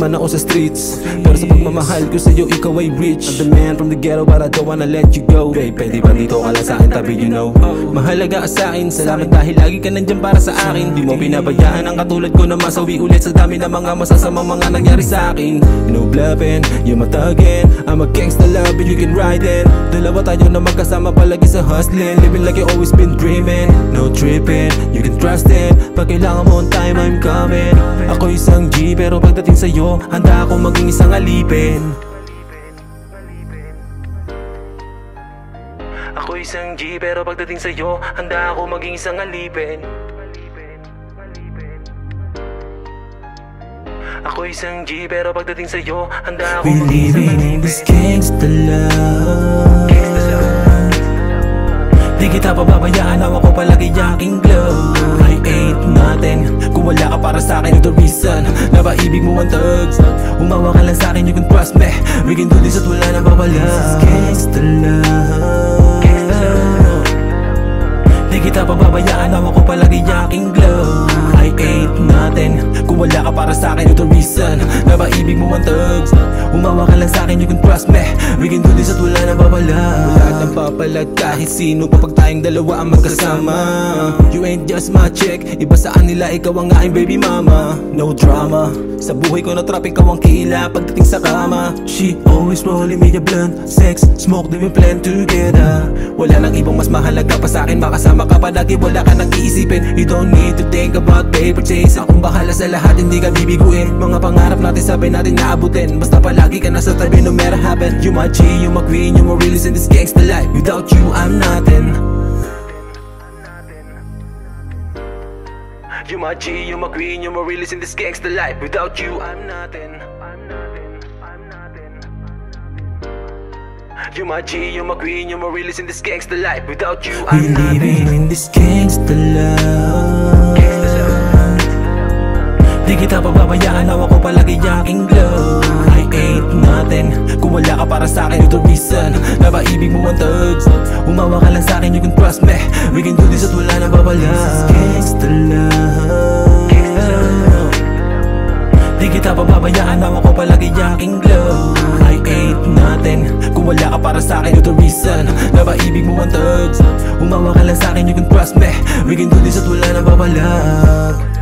naman ako sa streets, pero sa pagmamahal ko sa'yo ikaw ay rich. I'm the man from the ghetto but I don't wanna let you go. Babe, pwede ba dito ka lang sa'kin tabi, you know? Mahalaga ka sa'kin, salamat dahil lagi ka nandyan para sa akin. Di mo pinabayaan ang katulad ko na masawi ulit sa dami ng mga masasamang mga nangyari sa'kin. You know, bluffin', you're matagin, I'm a gangsta love and you can ride it. Dalawa tayo na magkasama palagi sa hustling, living like you always been dreaming. No tripping, you can trust it. Pag kailangan mo on time, I'm coming. Ako isang G pero pagdating sa'yo, handa akong maging isang alipin. Ako isang G pero pagdating sa'yo, handa ako maging isang alipin. Ako isang G pero pagdating sa'yo, handa ako maging isang alipin. We living in this gangsta love. Di kita pababayaan, hawak ko palagi aking glow. I ain't nothing kung wala ka para sa'kin, the reason na ba ibig mo ang thugs. Umawa ka lang sa'kin, you can trust me. We can do this at wala nang babala. This is gangsta love. Di kita pababayaan, hawak ko palagi aking glow. I ain't nothing kung wala ka para sa'kin, the reason na ba ibig mo ang thugs. Umawa ka lang sa'kin, you can trust me. We can do this at wala nang babala. Wala nang papalag kahit sino kapag tayong dalawa ang magkasama. You ain't just my chick, iba sa kanila, ikaw ang aking baby mama. No drama, sa buhay ko na trap, ikaw ang kila pagdating sa kama. She always rolling me a blunt, sex, smoke, then we plan together. Wala nang ibang mas mahalaga pa sa'kin, makasama ka palagi, wala ka nang iisipin. You don't need to think about paper chase, akong bahala sa lahat, hindi ka bibiguin. Mga pangarap natin sabay natin naabutin, basta palagi ka nasa tabi no matter happen. You my G, you my queen, you my realest in this gangsta life. Without you, I'm nothing. You my G, you my queen, you my realest in this gangsta life. Without you, I'm nothing. You my G, you my queen, you my realest in this gangsta life. Without you, I'm nothing. We living in this gangsta love. Di kita pababayaan, hawak ko palagi aking glow. I ain't nothing kung wala ka para sa'kin, the reason na ba ibig mo ang thugs. Umawa ka lang sa'kin, you can trust me. We can do this at wala nang babala. This is gangsta love. Di kita pababayaan, hawak ko palagi aking glow. I ain't nothing kung wala ka para sa'kin, the reason na ba ibig mo ang thugs. Umawa ka lang sa'kin, you can trust me. We can do this at wala nang babalag.